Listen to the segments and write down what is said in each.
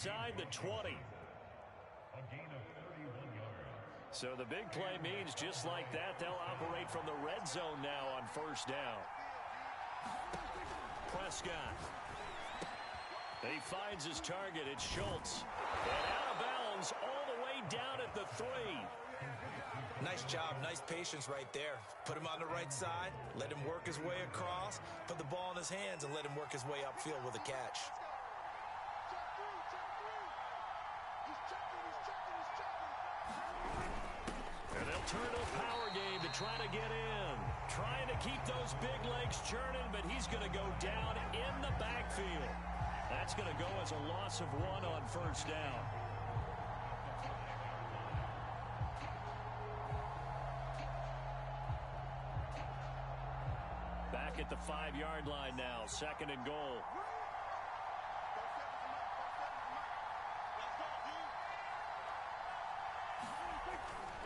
inside the 20. So the big play means just like that, they'll operate from the red zone now on first down. Prescott. He finds his target. It's Schultz. And out of bounds all the way down at the 3. Nice job. Nice patience right there. Put him on the right side. Let him work his way across. Put the ball in his hands and let him work his way upfield with a catch. And they'll turn to a power game to try to get in. Trying to keep those big legs churning, but he's going to go down in the backfield. That's going to go as a loss of 1 on first down. Back at the 5-yard line now, 2nd and goal.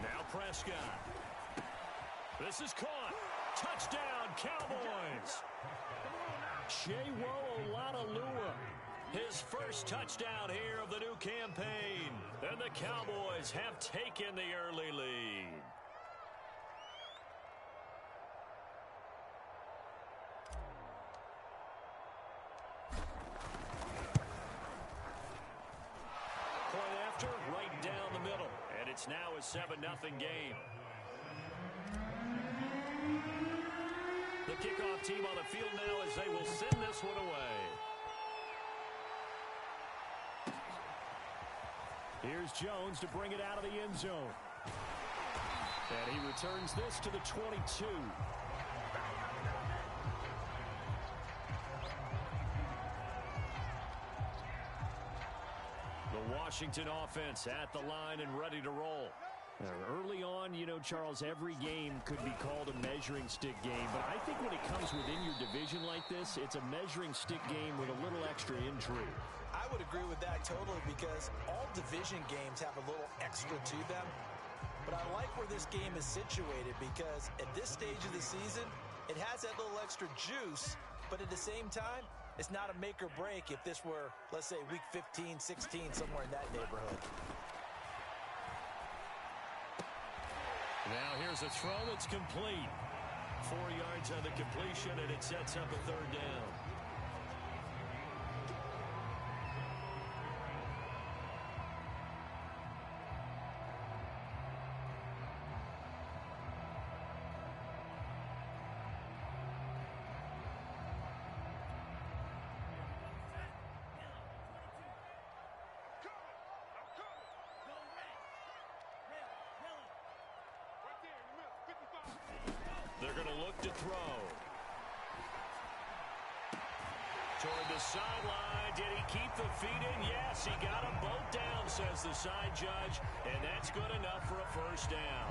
Now Prescott. This is caught. Touchdown, Cowboys. Olonilua, his first touchdown here of the new campaign. And the Cowboys have taken the early lead. Point after, right down the middle. And it's now a 7-0 game. The kickoff team on the field now as they will send this one away. Here's Jones to bring it out of the end zone. And he returns this to the 22. The Washington offense at the line and ready to roll. Early on, you know, Charles, every game could be called a measuring stick game. But I think when it comes within your division like this, it's a measuring stick game with a little extra intrigue. I would agree with that totally because all division games have a little extra to them. But I like where this game is situated because at this stage of the season, it has that little extra juice. But at the same time, it's not a make or break if this were, let's say, week 15, 16, somewhere in that neighborhood. Now here's a throw that's complete. 4 yards on the completion, and it sets up a 3rd down. They're going to look to throw. Toward the sideline. Did he keep the feet in? Yes, he got them both down, says the side judge. And that's good enough for a 1st down.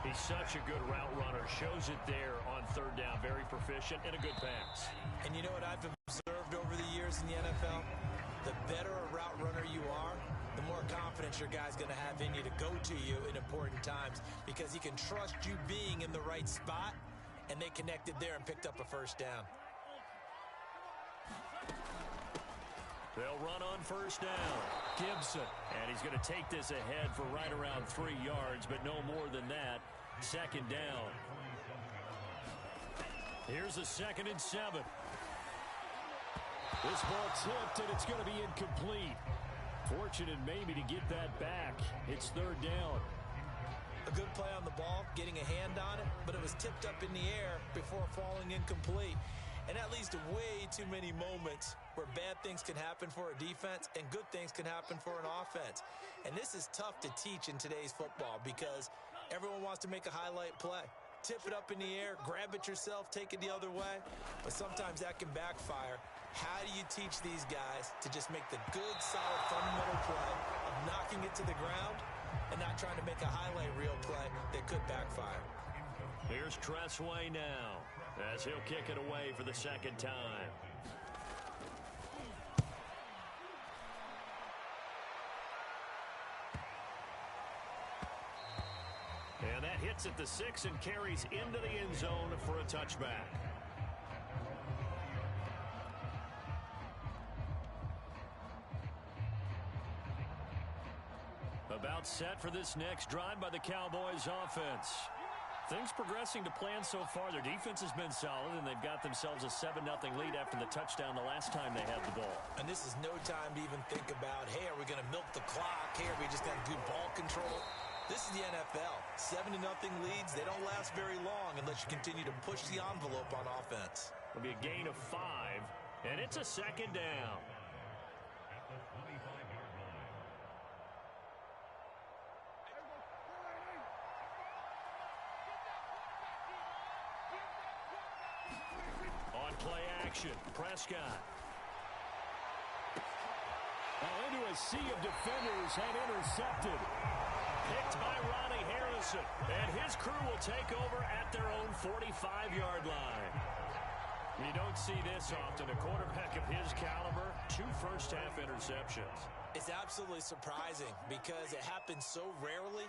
He's such a good route runner. Shows it there on 3rd down. Very proficient and a good pass. And you know what I've observed over the years in the NFL? The better a route runner you are, the more confidence your guy's going to have in you to go to you in important times because he can trust you being in the right spot, and they connected there and picked up a 1st down. They'll run on 1st down. Gibson, and he's going to take this ahead for right around 3 yards, but no more than that. 2nd down. Here's a 2nd and 7. This ball tipped, and it's going to be incomplete. Fortunate maybe to get that back. It's 3rd down. A good play on the ball, getting a hand on it, but it was tipped up in the air before falling incomplete. And that leads to way too many moments where bad things can happen for a defense and good things can happen for an offense. And this is tough to teach in today's football because everyone wants to make a highlight play. Tip it up in the air, grab it yourself, take it the other way. But sometimes that can backfire. How do you teach these guys to just make the good, solid, fundamental play of knocking it to the ground and not trying to make a highlight reel play that could backfire? Here's Tressway now as he'll kick it away for the 2nd time. And that hits at the 6 and carries into the end zone for a touchback. About set for this next drive by the Cowboys offense. Things progressing to plan so far. Their defense has been solid, and they've got themselves a 7-0 lead after the touchdown the last time they had the ball. And this is no time to even think about, hey, are we going to milk the clock? Hey, are we just going to do ball control? This is the NFL. 7-0 leads, they don't last very long unless you continue to push the envelope on offense. It'll be a gain of 5, and it's a second down. Play action. Prescott. Into a sea of defenders and intercepted. Picked by Ronnie Harrison. And his crew will take over at their own 45-yard line. You don't see this often. A quarterback of his caliber, 2 first-half interceptions. It's absolutely surprising because it happens so rarely.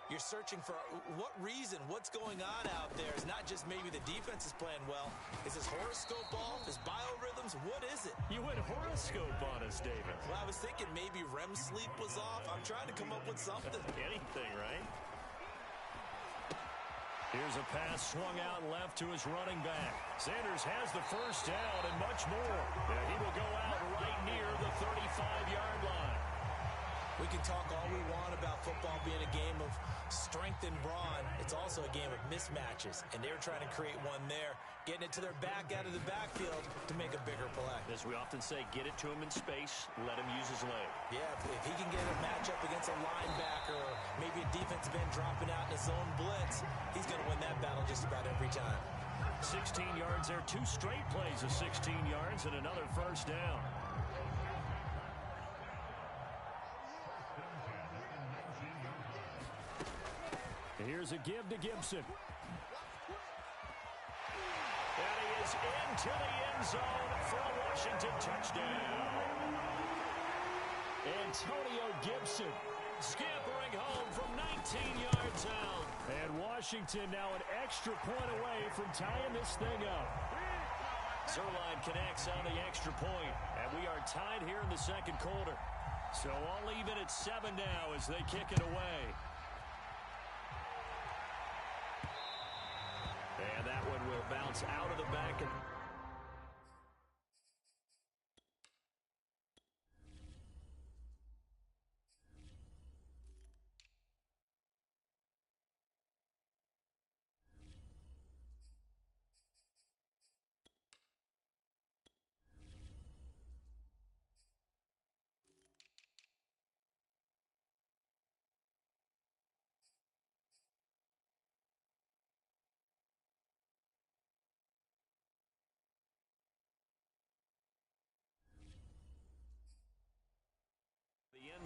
You're searching for what reason, what's going on out there. It's not just maybe the defense is playing well. Is his horoscope off? His biorhythms? What is it? You went horoscope on us, David. Well, I was thinking maybe REM sleep was off. I'm trying to come up with something. Anything, right? Here's a pass swung out left to his running back. Sanders has the first down and much more. Yeah, he will go out right near the 35-yard line. We can talk all we want about football being a game of strength and brawn. It's also a game of mismatches, and they're trying to create one there, getting it to their back out of the backfield to make a bigger play. As we often say, get it to him in space, let him use his leg. Yeah, if he can get a matchup against a linebacker or maybe a defensive end dropping out in his zone blitz, he's going to win that battle just about every time. 16 yards there, 2 straight plays of 16 yards and another first down. Here's a give to Gibson. And he is into the end zone for a Washington touchdown. Antonio Gibson scampering home from 19 yards out. And Washington now an extra point away from tying this thing up. Zerline connects on the extra point, and we are tied here in the second quarter. So all even at 7 now as they kick it away. And that one will bounce out of the back.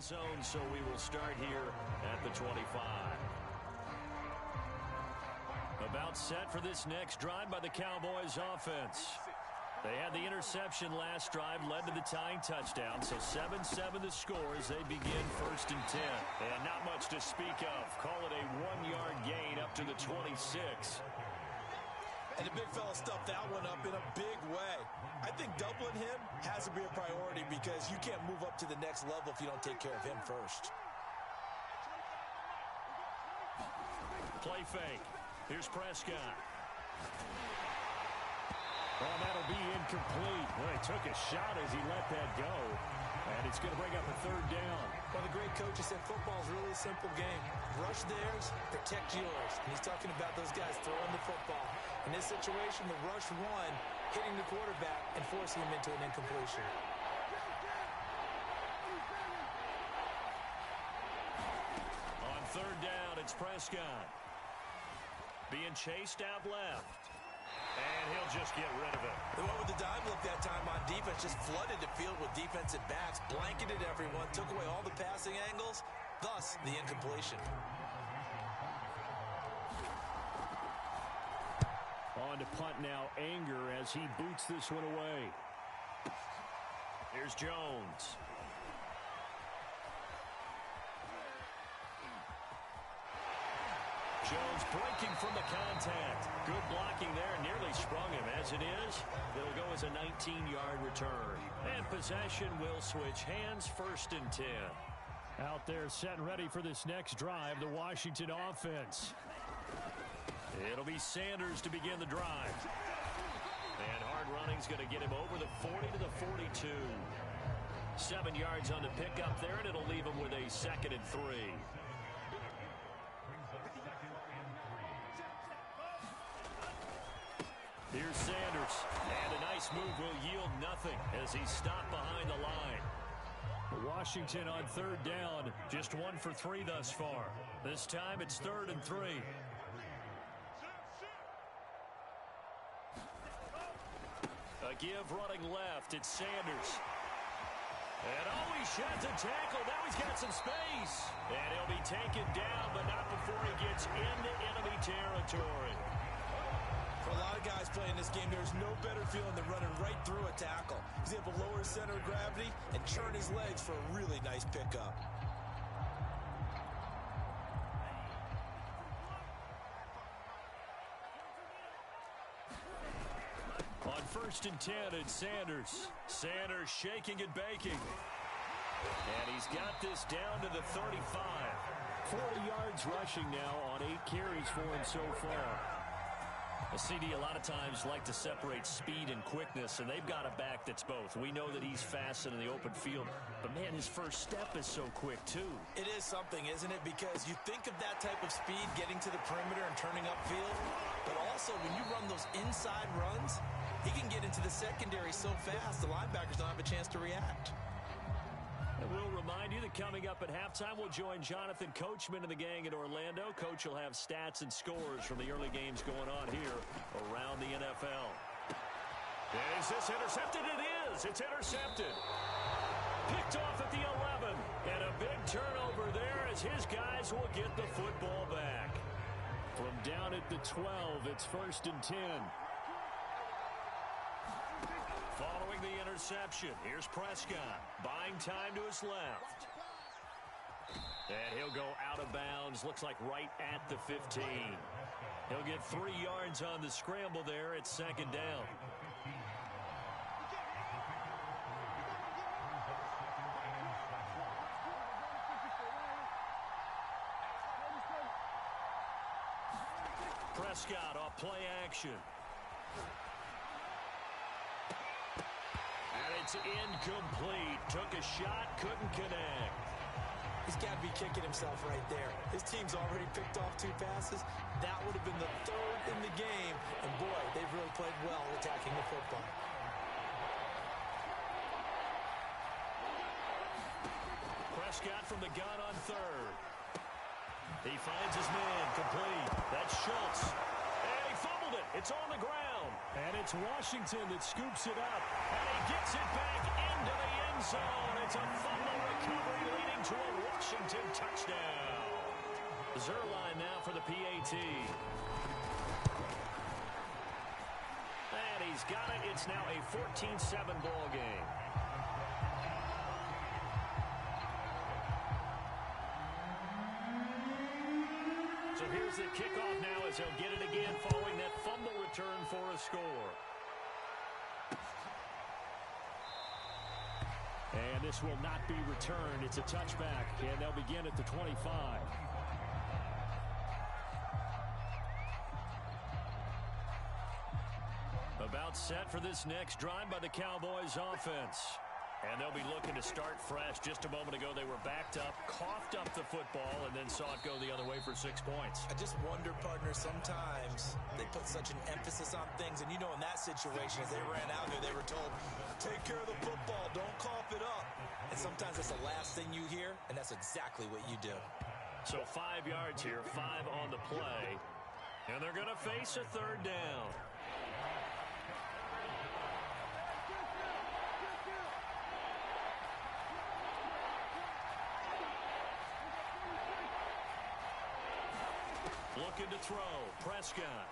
Zone, so we will start here at the 25. About set for this next drive by the Cowboys offense. They had the interception last drive, led to the tying touchdown, so 7-7 the score as they begin 1st and 10. And not much to speak of. Call it a 1-yard gain up to the 26. And the big fella stuffed that one up in a big way. I think doubling him has to be a priority because you can't move up to the next level if you don't take care of him first. Play fake. Here's Prescott. Well, that'll be incomplete. Well, he took a shot as he let that go. And it's going to bring up a 3rd down. Well, the great coach has said football is really a simple game. Rush theirs, protect yours. And he's talking about those guys throwing the football. In this situation, the rush one, hitting the quarterback and forcing him into an incompletion. On 3rd down, it's Prescott. Being chased out left. And he'll just get rid of it. They went with the dime look that time on defense, just flooded the field with defensive backs, blanketed everyone, took away all the passing angles, thus the incompletion. On to punt now, Anger as he boots this one away. Here's Jones. Jones breaking from the contact. Good blocking there, nearly sprung him. As it is, it'll go as a 19-yard return. And possession will switch hands, 1st and 10. Out there set and ready for this next drive, the Washington offense. It'll be Sanders to begin the drive. And hard running's going to get him over the 40 to the 42. 7 yards on the pickup there, and it'll leave him with a 2nd and 3. Here's Sanders. And a nice move will yield nothing as he's stopped behind the line. Washington on 3rd down. Just 1 for 3 thus far. This time it's 3rd and 3. A give running left. It's Sanders. And he sheds a tackle. Now he's got some space. And he'll be taken down, but not before he gets into enemy territory. For a lot of guys playing this game, there's no better feeling than running right through a tackle. He's able to lower his center of gravity and churn his legs for a really nice pickup. On 1st and 10, it's Sanders. Sanders shaking and baking. And he's got this down to the 35. 40 yards rushing now on 8 carries for him so far. A CD a lot of times like to separate speed and quickness, and they've got a back that's both. We know that he's fast in the open field, but, man, his first step is so quick, too. It is something, isn't it? Because you think of that type of speed getting to the perimeter and turning upfield, but also when you run those inside runs, he can get into the secondary so fast the linebackers don't have a chance to react. And we'll remind you that coming up at halftime, we'll join Jonathan Coachman and the gang in Orlando. Coach will have stats and scores from the early games going on here around the NFL. Is this intercepted? It is. It's intercepted. Picked off at the 11. And a big turnover there as his guys will get the football back. From down at the 12, it's 1st and 10. Following the interception, here's Prescott, buying time to his left. And he'll go out of bounds, looks like right at the 15. He'll get 3 yards on the scramble there at 2nd down. Prescott off play action. And it's incomplete. Took a shot, couldn't connect. He's got to be kicking himself right there. His team's already picked off 2 passes. That would have been the 3rd in the game. And, boy, they've really played well attacking the football. Prescott from the gun on 3rd. He finds his man, complete. That's Schultz. And he fumbled it. It's on the ground. And it's Washington that scoops it up. And he gets it back into the end zone. It's a fumble recovery leading to a Washington touchdown. Zerline now for the PAT. And he's got it. It's now a 14-7 ball game. So here's the kickoff now as they'll get it again following that fumble return for a score. And this will not be returned. It's a touchback, and they'll begin at the 25. About set for this next drive by the Cowboys offense. And they'll be looking to start fresh. Just a moment ago, they were backed up, coughed up the football, and then saw it go the other way for 6 points. I just wonder, partner, sometimes they put such an emphasis on things. And, you know, in that situation, as they ran out there, they were told, take care of the football, don't cough it up. And sometimes that's the last thing you hear, and that's exactly what you do. So 5 yards here, 5 on the play. And they're going to face a 3rd down. Looking to throw. Prescott.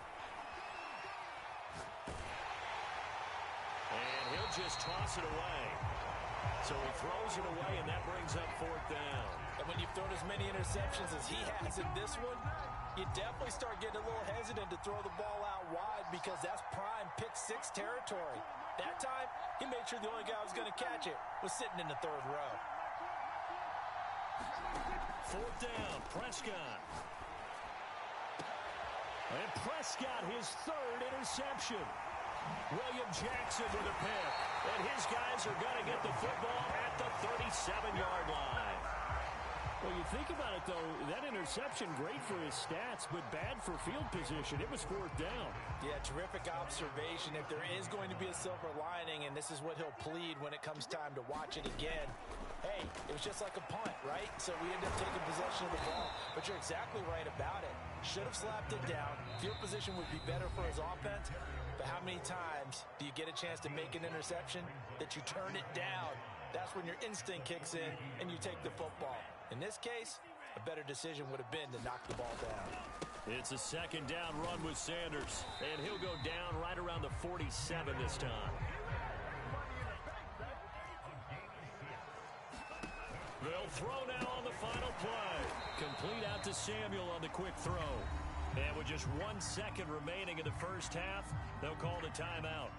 And he'll just toss it away. So he throws it away, and that brings up 4th down. And when you've thrown as many interceptions as he has in this one, you definitely start getting a little hesitant to throw the ball out wide because that's prime pick 6 territory. That time, he made sure the only guy who was going to catch it was sitting in the 3rd row. 4th down, Prescott. And Prescott, his 3rd interception. William Jackson with a pick. And his guys are going to get the football at the 37-yard line. Well, you think about it, though, that interception, great for his stats, but bad for field position. It was 4th down. Yeah, terrific observation. If there is going to be a silver lining, and this is what he'll plead when it comes time to watch it again, hey, it was just like a punt, right? So we end up taking possession of the ball. But you're exactly right about it. Should have slapped it down. Field position would be better for his offense. But how many times do you get a chance to make an interception that you turn it down? That's when your instinct kicks in and you take the football. In this case, a better decision would have been to knock the ball down. It's a 2nd down run with Sanders, and he'll go down right around the 47 this time. They'll throw now on the final play. Complete out to Samuel on the quick throw. And with just 1 second remaining in the first half, they'll call the timeout.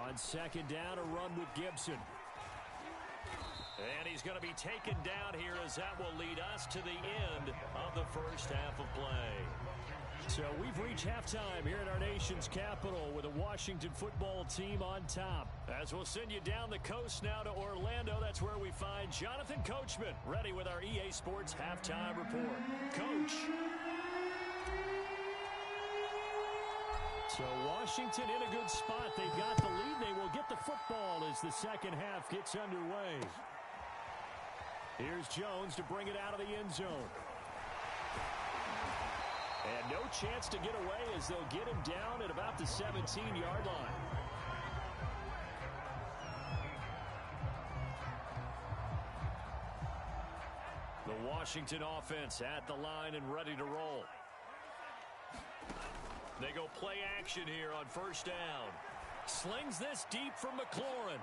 On 2nd down, a run with Gibson. And he's going to be taken down here as that will lead us to the end of the first half of play. So we've reached halftime here at our nation's capital with a Washington football team on top. As we'll send you down the coast now to Orlando, that's where we find Jonathan Coachman ready with our EA Sports Halftime Report. Coach. So Washington in a good spot. They've got the lead. They will get the football as the second half gets underway. Here's Jones to bring it out of the end zone. And no chance to get away as they'll get him down at about the 17-yard line. The Washington offense at the line and ready to roll. They go play action here on 1st down. Slings this deep from McLaurin.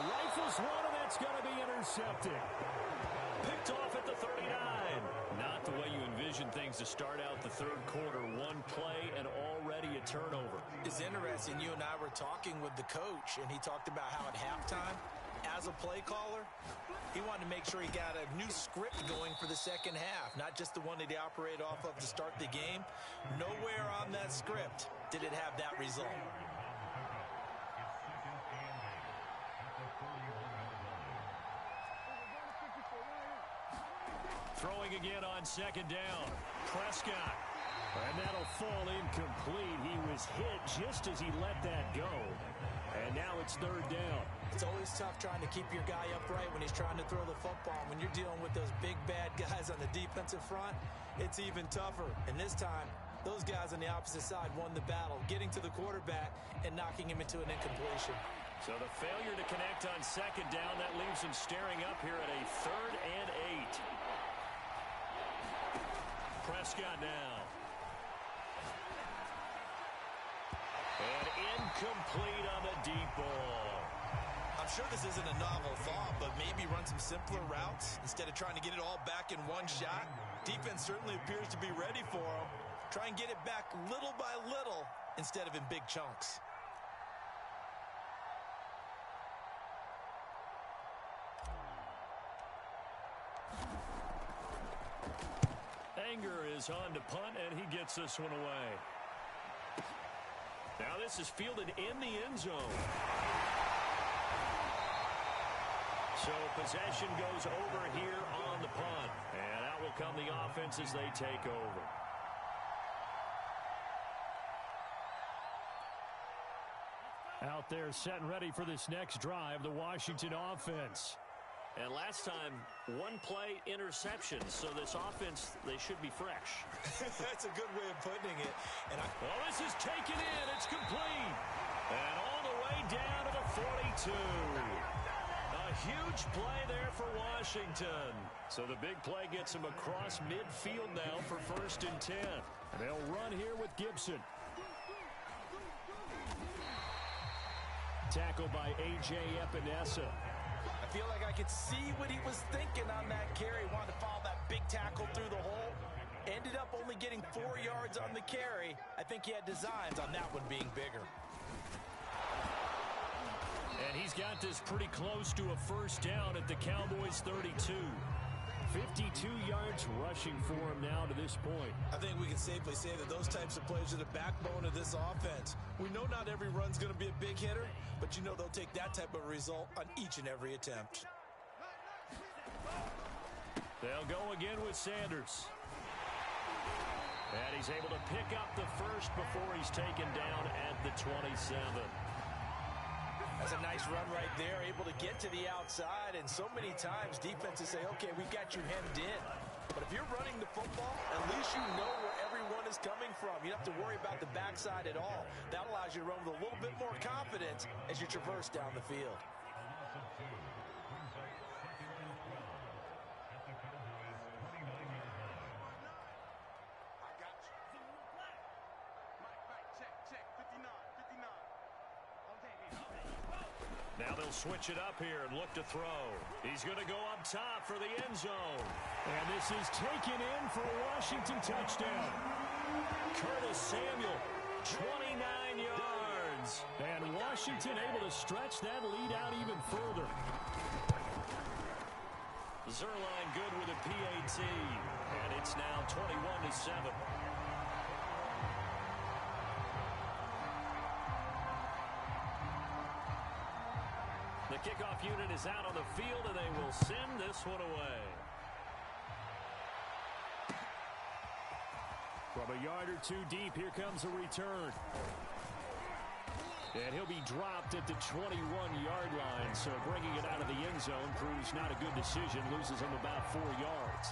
Rifles one, and that's going to be intercepted. Picked off at the 39. Not the way you envision things to start out the 3rd quarter. 1 play and already a turnover. It's interesting. You and I were talking with the coach, and he talked about how at halftime, as a play caller, he wanted to make sure he got a new script going for the second half, not just the one that he operated off of to start the game. Nowhere on that script did it have that result. Throwing again on 2nd down. Prescott. And that'll fall incomplete. He was hit just as he let that go. And now it's 3rd down. It's always tough trying to keep your guy upright when he's trying to throw the football. When you're dealing with those big, bad guys on the defensive front, it's even tougher. And this time, those guys on the opposite side won the battle, getting to the quarterback and knocking him into an incompletion. So the failure to connect on 2nd down, that leaves him staring up here at a 3rd and 8. Prescott now. And incomplete on the deep ball. I'm sure this isn't a novel thought, but maybe run some simpler routes instead of trying to get it all back in one shot. Defense certainly appears to be ready for him. Try and get it back little by little instead of in big chunks. Anger is on to punt, and he gets this one away. Now this is fielded in the end zone. So possession goes over here on the punt. And out will come the offense as they take over. Out there set and ready for this next drive, the Washington offense. And last time, 1 play interception. So this offense, they should be fresh. That's a good way of putting it. And well, this is taken in. It's complete. And all the way down to the 42. A huge play there for Washington. So the big play gets them across midfield now for 1st and 10. They'll run here with Gibson. tackle by A.J. Epinesa. I feel like I could see what he was thinking on that carry. Wanted to follow that big tackle through the hole. Ended up only getting 4 yards on the carry. I think he had designs on that one being bigger. And he's got this pretty close to a first down at the Cowboys' 32. 52 yards rushing for him now to this point. I think we can safely say that those types of plays are the backbone of this offense. We know not every run's going to be a big hitter, but you know they'll take that type of result on each and every attempt. They'll go again with Sanders. And he's able to pick up the first before he's taken down at the 27. That's a nice run right there, able to get to the outside, and so many times defenses say, okay, we've got you hemmed in. But if you're running the football, at least you know where everyone is coming from. You don't have to worry about the backside at all. That allows you to run with a little bit more confidence as you traverse down the field. Now they'll switch it up here and look to throw. He's going to go up top for the end zone. And this is taken in for a Washington touchdown. Curtis Samuel, 29 yards. And Washington able to stretch that lead out even further. Zerline good with a PAT. And it's now 21-7. The kickoff unit is out on the field, and they will send this one away. From a yard or two deep, here comes a return. And he'll be dropped at the 21-yard line, so bringing it out of the end zone proves not a good decision, loses him about 4 yards.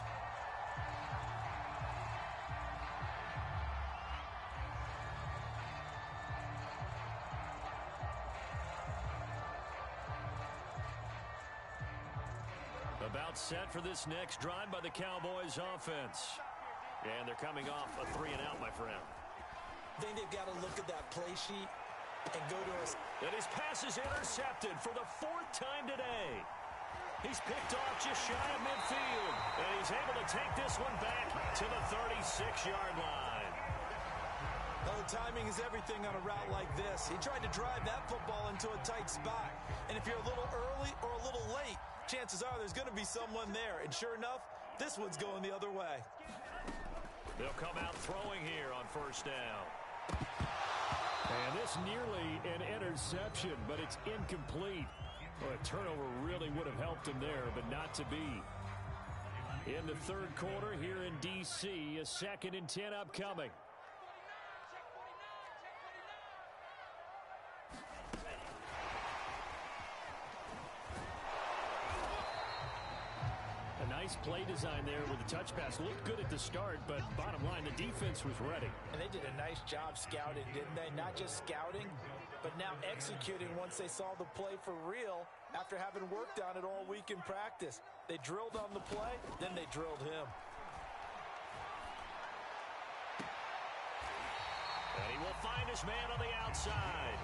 About set for this next drive by the Cowboys offense. And they're coming off a 3-and-out, my friend. I think they've got to look at that play sheet and go to us. And his pass is intercepted for the 4th time today. He's picked off just shy of midfield. And he's able to take this one back to the 36-yard line. Oh, timing is everything on a route like this. He tried to drive that football into a tight spot. And if you're a little early or a little late, chances are there's going to be someone there. And sure enough, this one's going the other way. They'll come out throwing here on first down. And this nearly an interception, but it's incomplete. Well, a turnover really would have helped him there, but not to be. In the third quarter here in D.C., a 2nd and 10 upcoming. Nice play design there with the touch pass. Looked good at the start, but bottom line, the defense was ready. And they did a nice job scouting, didn't they? Not just scouting, but now executing once they saw the play for real after having worked on it all week in practice. They drilled on the play, then they drilled him. And he will find his man on the outside.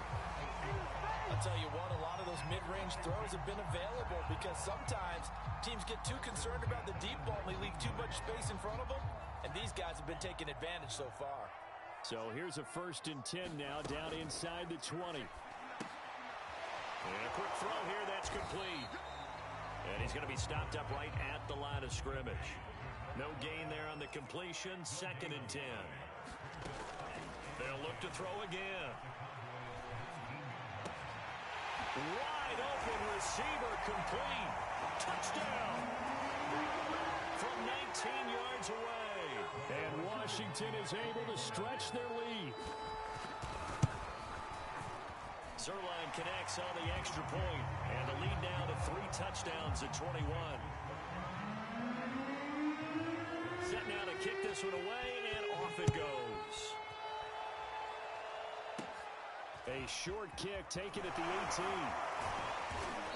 I'll tell you what, a lot of those mid-range throws have been available because sometimes teams get too concerned about the deep ball and they leave too much space in front of them, and these guys have been taking advantage so far. So here's a 1st and 10 now down inside the 20. And a quick throw here, that's complete. And he's going to be stopped up right at the line of scrimmage. No gain there on the completion, 2nd and 10. They'll look to throw again. Wide open receiver, complete. Touchdown. From 19 yards away. And Washington is able to stretch their lead. Zerline connects on the extra point, and the lead now to 3 touchdowns at 21. Set now to kick this one away, and off it goes. A short kick taken at the 18.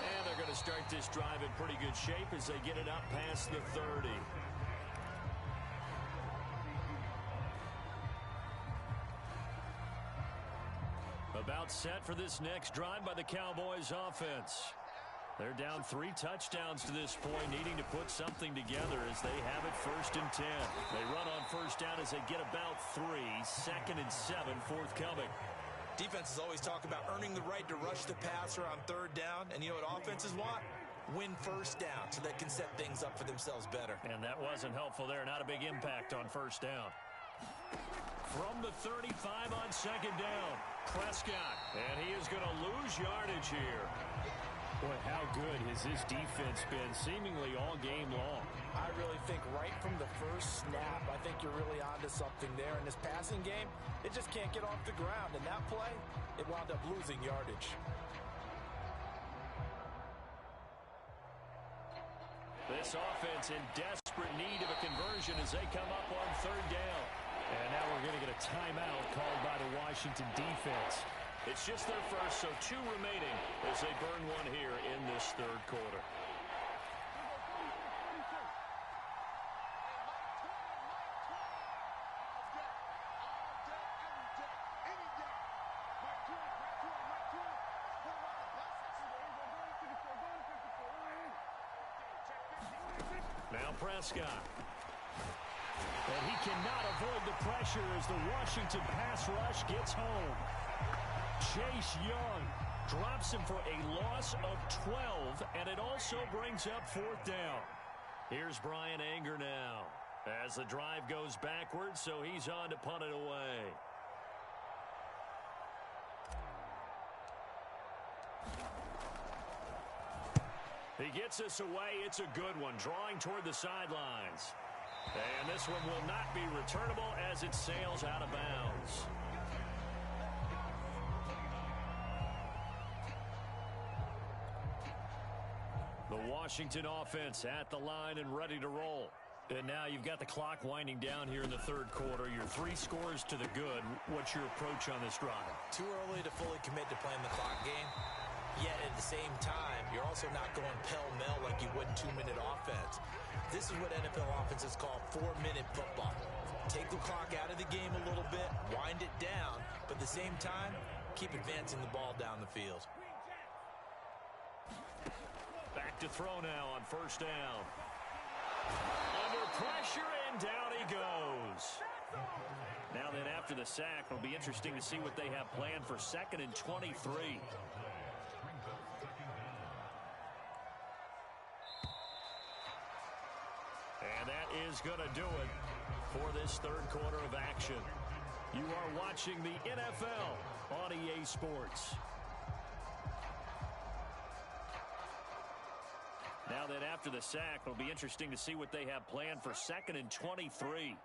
And they're going to start this drive in pretty good shape as they get it up past the 30. About set for this next drive by the Cowboys offense. They're down 3 touchdowns to this point, needing to put something together as they have it 1st and 10. They run on 1st down as they get about 3. 2nd and 7 forthcoming. Defenses always talk about earning the right to rush the passer on 3rd down. And you know what offenses want? Win 1st down so they can set things up for themselves better. And that wasn't helpful there. Not a big impact on 1st down. From the 35 on 2nd down, Prescott. And he is going to lose yardage here. Boy, how good has this defense been seemingly all game long? I really think right from the first snap, I think you're really onto something there. In this passing game, it just can't get off the ground. And that play, it wound up losing yardage. This offense in desperate need of a conversion as they come up on 3rd down. And now we're going to get a timeout called by the Washington defense. It's just their first, so 2 remaining as they burn one here in this 3rd quarter. Now Prescott. And he cannot avoid the pressure as the Washington pass rush gets home. Chase Young drops him for a loss of 12, and it also brings up 4th down. Here's Brian Anger now as the drive goes backwards, so he's on to punt it away. He gets us away. It's a good one, drawing toward the sidelines. And this one will not be returnable as it sails out of bounds. The Washington offense at the line and ready to roll. And now you've got the clock winding down here in the 3rd quarter. You're 3 scores to the good. What's your approach on this drive? Too early to fully commit to playing the clock game. Yet at the same time, you're also not going pell-mell like you would in 2-minute offense. This is what NFL offenses call 4-minute football. Take the clock out of the game a little bit, wind it down, but at the same time, keep advancing the ball down the field. Back to throw now on 1st down. Under pressure, and down he goes. Now then, after the sack, it'll be interesting to see what they have planned for 2nd and 23. And that is going to do it for this 3rd quarter of action. You are watching the NFL on EA Sports. Now that after the sack, it'll be interesting to see what they have planned for 2nd and 23.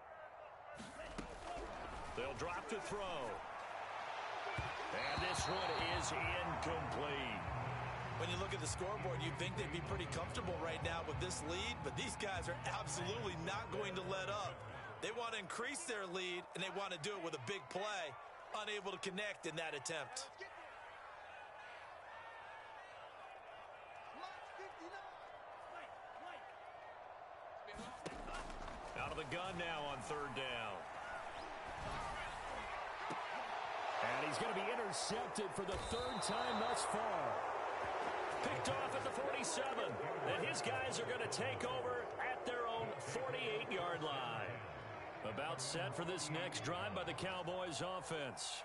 They'll drop to throw. And this one is incomplete. When you look at the scoreboard, you'd think they'd be pretty comfortable right now with this lead, but these guys are absolutely not going to let up. They want to increase their lead, and they want to do it with a big play, unable to connect in that attempt. Out of the gun now on 3rd down. And he's going to be intercepted for the 3rd time thus far. Picked off at the 47. And his guys are going to take over at their own 48-yard line. About set for this next drive by the Cowboys offense.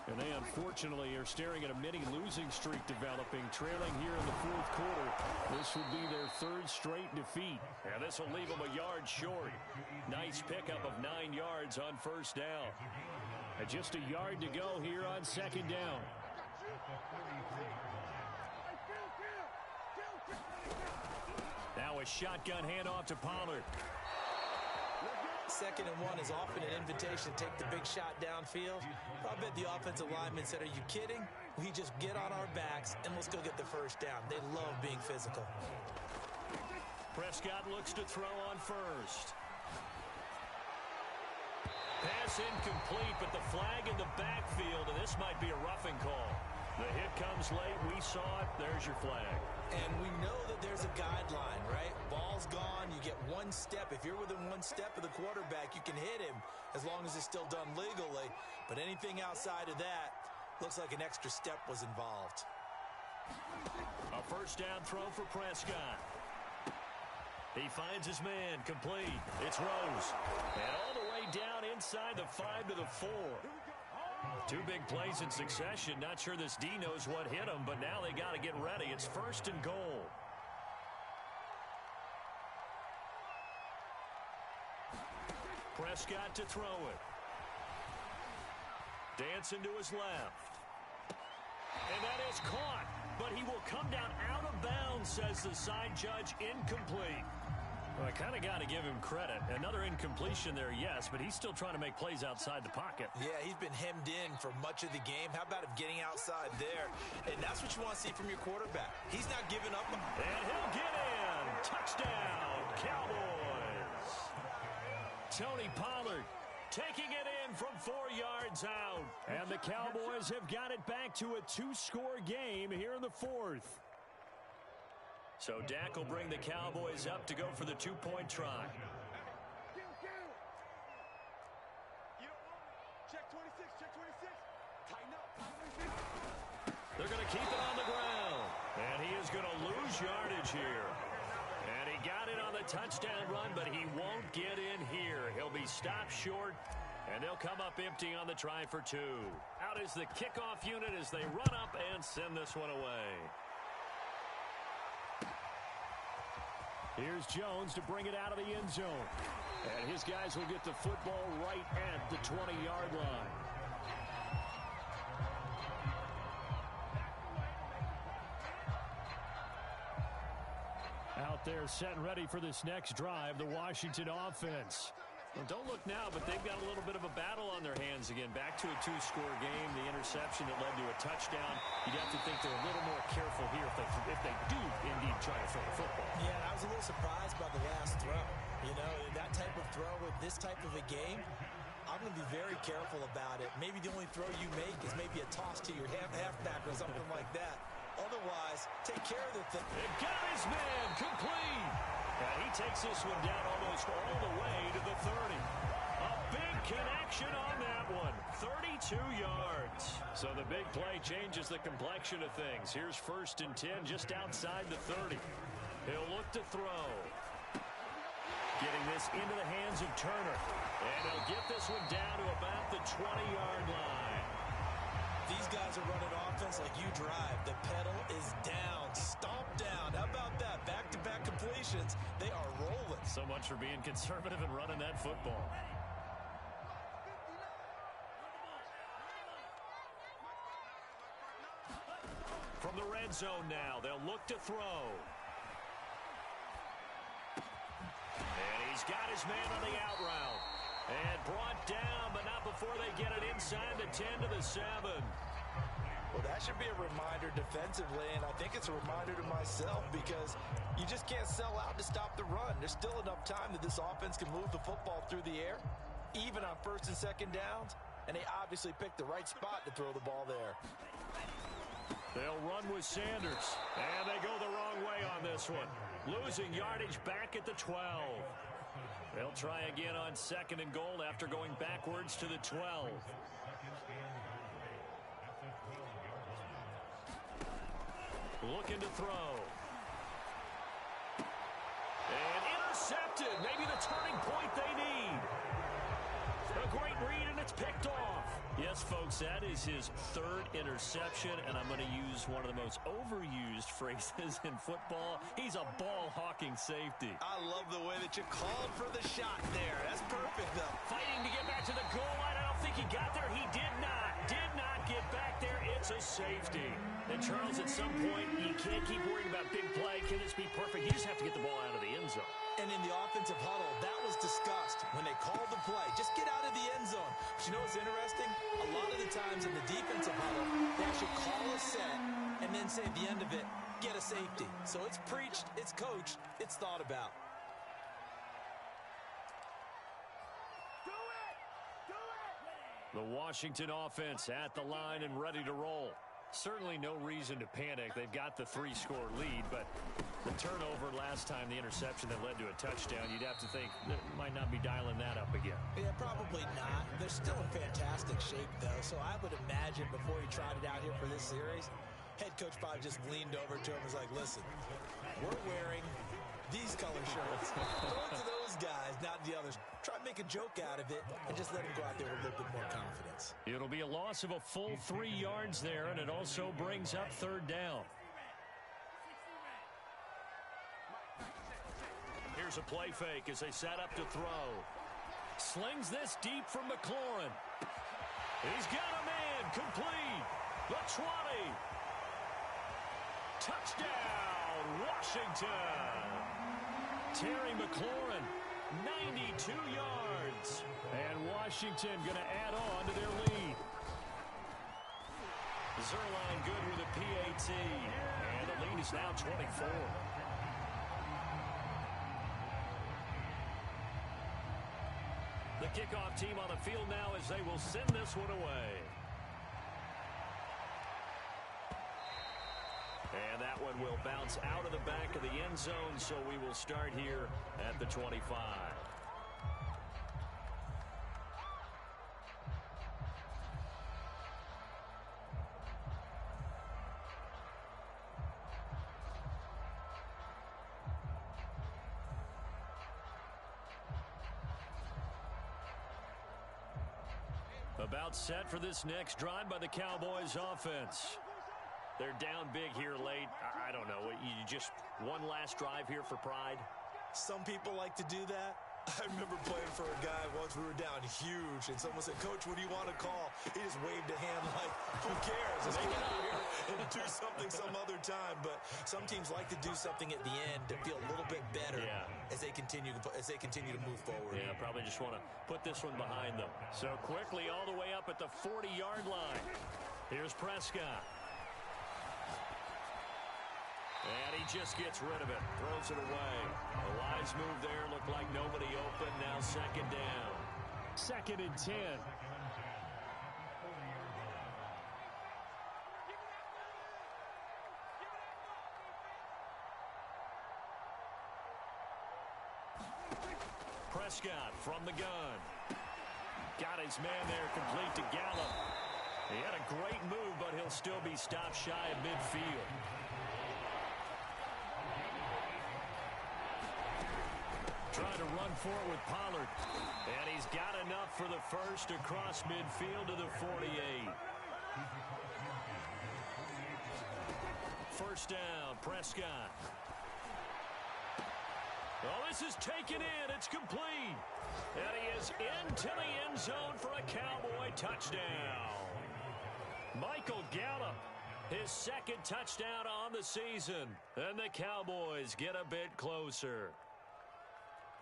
And they unfortunately are staring at a mini losing streak developing, trailing here in the 4th quarter. This will be their 3rd straight defeat. And this will leave them a yard short. Nice pickup of 9 yards on 1st down. And just a yard to go here on 2nd down. Now a shotgun handoff to Pollard. 2nd and 1 is often an invitation to take the big shot downfield. I bet the offensive linemen said, are you kidding? We just get on our backs and let's go get the 1st down. They love being physical. Prescott looks to throw on 1st. Pass incomplete, but the flag in the backfield, and this might be a roughing call. The hit comes late. We saw it. There's your flag. And we know that there's a guideline, right? Ball's gone. You get 1 step. If you're within 1 step of the quarterback, you can hit him as long as it's still done legally. But anything outside of that, Looks like an extra step was involved. A first down throw for Prescott. He finds his man, complete. It's Rose. And all the way down inside the 5 to the 4. Two big plays in succession. Not sure this D knows what hit him, but now they got to get ready. It's 1st and goal. Prescott to throw it. Dancing to his left. And that is caught, but he will come down out of bounds, says the side judge. Incomplete. Well, I kind of got to give him credit. Another incompletion there, yes, but he's still trying to make plays outside the pocket. Yeah, he's been hemmed in for much of the game. How about him getting outside there? And that's what you want to see from your quarterback. He's not giving up. And he'll get in. Touchdown, Cowboys. Tony Pollard taking it in from 4 yards out. And the Cowboys have got it back to a 2-score game here in the 4th. So Dak will bring the Cowboys up to go for the 2-point try. They're going to keep it on the ground. And he is going to lose yardage here. And he got it on the touchdown run, but he won't get in here. He'll be stopped short, and they'll come up empty on the try for 2. Out is the kickoff unit as they run up and send this one away. Here's Jones to bring it out of the end zone. And his guys will get the football right at the 20-yard line. Out there set and ready for this next drive, the Washington offense. Well, don't look now, but they've got a little bit of a battle on their hands again. Back to a 2-score game. The interception that led to a touchdown. You'd have to think they're a little more careful here if they do indeed try to throw the football. Yeah, I was a little surprised by the last throw. You know, that type of throw with this type of a game, I'm going to be very careful about it. Maybe the only throw you make is maybe a toss to your halfback or something like that. Otherwise, take care of the thing. It got his man complete. And he takes this one down almost all the way to the 30. A big connection on that one. 32 yards. So the big play changes the complexion of things. Here's 1st and 10 just outside the 30. He'll look to throw. Getting this into the hands of Turner. And he'll get this one down to about the 20-yard line. These guys are running offense like you drive. The pedal is down. Stomp down. How about that? Back-to-back completions. They are rolling. So much for being conservative and running that football. From the red zone now, they'll look to throw. And he's got his man on the out route. And brought down, but not before they get it inside the 10 to the 7. Well, that should be a reminder defensively, and I think it's a reminder to myself because you just can't sell out to stop the run. There's still enough time that this offense can move the football through the air, even on 1st and 2nd downs, and they obviously picked the right spot to throw the ball there. They'll run with Sanders, and they go the wrong way on this one. Losing yardage back at the 12. They'll try again on 2nd and goal after going backwards to the 12. Looking to throw. And intercepted. Maybe the turning point they need. A great read, and it's picked off. Yes, folks, that is his 3rd interception, and I'm going to use one of the most overused phrases in football. He's a ball-hawking safety. I love the way that you called for the shot there. That's perfect, though. Fighting to get back to the goal line. I don't think he got there. He did not get back there. It's a safety. And, Charles, at some point, you can't keep worrying about big play. Can this be perfect? You just have to get the ball out of the end zone. And in the offensive huddle, that was discussed when they called the play. Just get out of the end zone. But you know what's interesting? A lot of the times in the defensive huddle, they actually call a set and then say at the end of it, get a safety. So it's preached, it's coached, it's thought about. The Washington offense at the line and ready to roll. Certainly no reason to panic. They've got the 3-score lead, but the turnover last time, the interception that led to a touchdown, you'd have to think that might not be dialing that up again. Yeah, probably not. They're still in fantastic shape, though, so I would imagine before he trotted out here for this series, head coach probably just leaned over to him and was like, listen, we're wearing these color shirts. Throw it to those guys, not the others. Try to make a joke out of it and just let them go out there with a little bit more confidence. It'll be a loss of a full 3 yards there, and it also brings up 3rd down. Here's a play fake as they set up to throw. Slings this deep from McLaurin. He's got a man complete. The 20. Touchdown, Washington. Terry McLaurin, 92 yards. And Washington going to add on to their lead. Zerline good with a PAT. And the lead is now 24. The kickoff team on the field now as they will send this one away. And that one will bounce out of the back of the end zone, so we will start here at the 25. About set for this next drive by the Cowboys offense. They're down big here late. I don't know. You just one last drive here for pride? Some people like to do that. I remember playing for a guy once. We were down huge, and someone said, Coach, what do you want to call? He just waved a hand like, who cares? Let's get out here and do something some other time. But some teams like to do something at the end to feel a little bit better as they continue to move forward. Yeah, probably just want to put this one behind them. So quickly all the way up at the 40-yard line. Here's Prescott. And he just gets rid of it. Throws it away. A wise move there. Looked like nobody open. Now 2nd down. 2nd and 10. Prescott from the gun. Got his man there complete to Gallup. He had a great move, but he'll still be stopped shy of midfield. Trying to run for it with Pollard. And he's got enough for the first across midfield to the 48. First down, Prescott. Oh, this is taken in. It's complete. And he is into the end zone for a Cowboy touchdown. Michael Gallup, his 2nd touchdown on the season. And the Cowboys get a bit closer.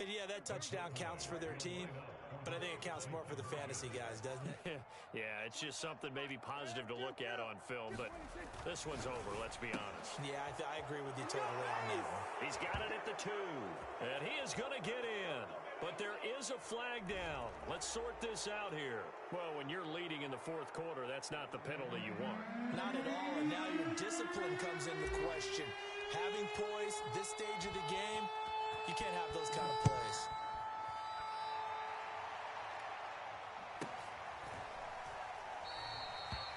And yeah, that touchdown counts for their team, but I think it counts more for the fantasy guys, doesn't it? Yeah, it's just something maybe positive to look at on film, but this one's over, let's be honest. Yeah, I agree with you totally on that one. He's got it at the 2, and he is going to get in. But there is a flag down. Let's sort this out here. Well, when you're leading in the 4th quarter, that's not the penalty you want. Not at all, and now your discipline comes into question. Having poise this stage of the game, you can't have those kind of plays.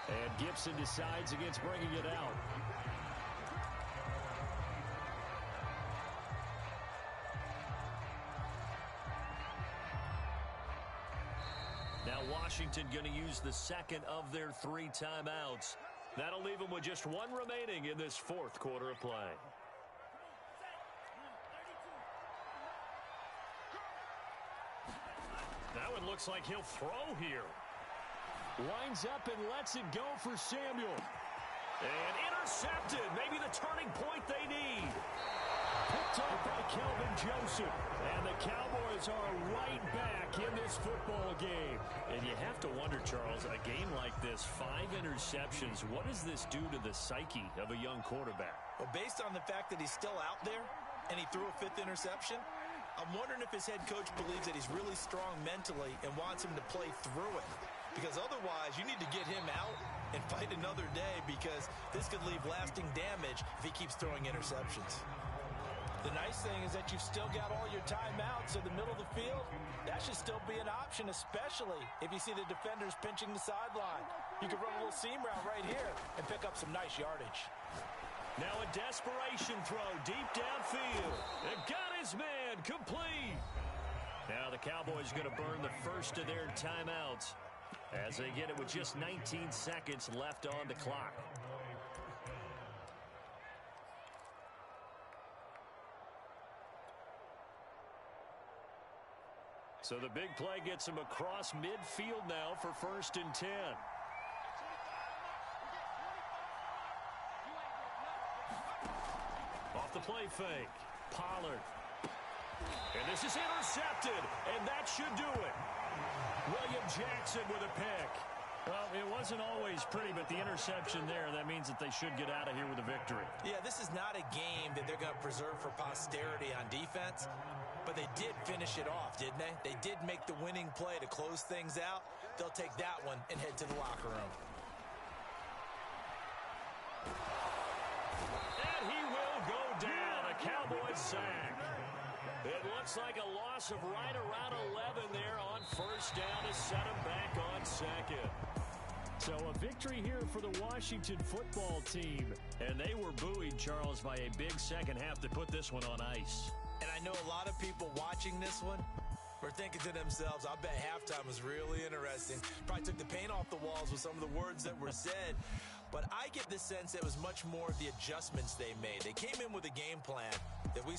And Gibson decides against bringing it out. Now Washington going to use the 2nd of their 3 timeouts. That'll leave them with just 1 remaining in this 4th quarter of play. That one looks like he'll throw here. Winds up and lets it go for Samuel. And intercepted. Maybe the turning point they need. Picked up by Kelvin Joseph. And the Cowboys are right back in this football game. And you have to wonder, Charles, a game like this, 5 interceptions, what does this do to the psyche of a young quarterback? Well, based on the fact that he's still out there and he threw a 5th interception, I'm wondering if his head coach believes that he's really strong mentally and wants him to play through it. Because otherwise, you need to get him out and fight another day because this could leave lasting damage if he keeps throwing interceptions. The nice thing is that you've still got all your timeouts in the middle of the field. That should still be an option, especially if you see the defenders pinching the sideline. You can run a little seam route right here and pick up some nice yardage. Now a desperation throw deep downfield. And got his man complete. Now the Cowboys going to burn the first of their timeouts as they get it with just 19 seconds left on the clock. So the big play gets him across midfield now for 1st and 10. Off the play fake. Pollard. And this is intercepted, and that should do it. William Jackson with a pick. Well, it wasn't always pretty, but the interception there, that means that they should get out of here with a victory. Yeah, this is not a game that they're going to preserve for posterity on defense, but they did finish it off, didn't they? They did make the winning play to close things out. They'll take that one and head to the locker room. And he will go down. A Cowboys sack. It looks like a loss of right around 11 there on 1st down to set him back on 2nd. So a victory here for the Washington football team. And they were buoyed, Charles, by a big second half to put this one on ice. And I know a lot of people watching this one were thinking to themselves, I bet halftime was really interesting. Probably took the paint off the walls with some of the words that were said. But I get the sense it was much more of the adjustments they made. They came in with a game plan that we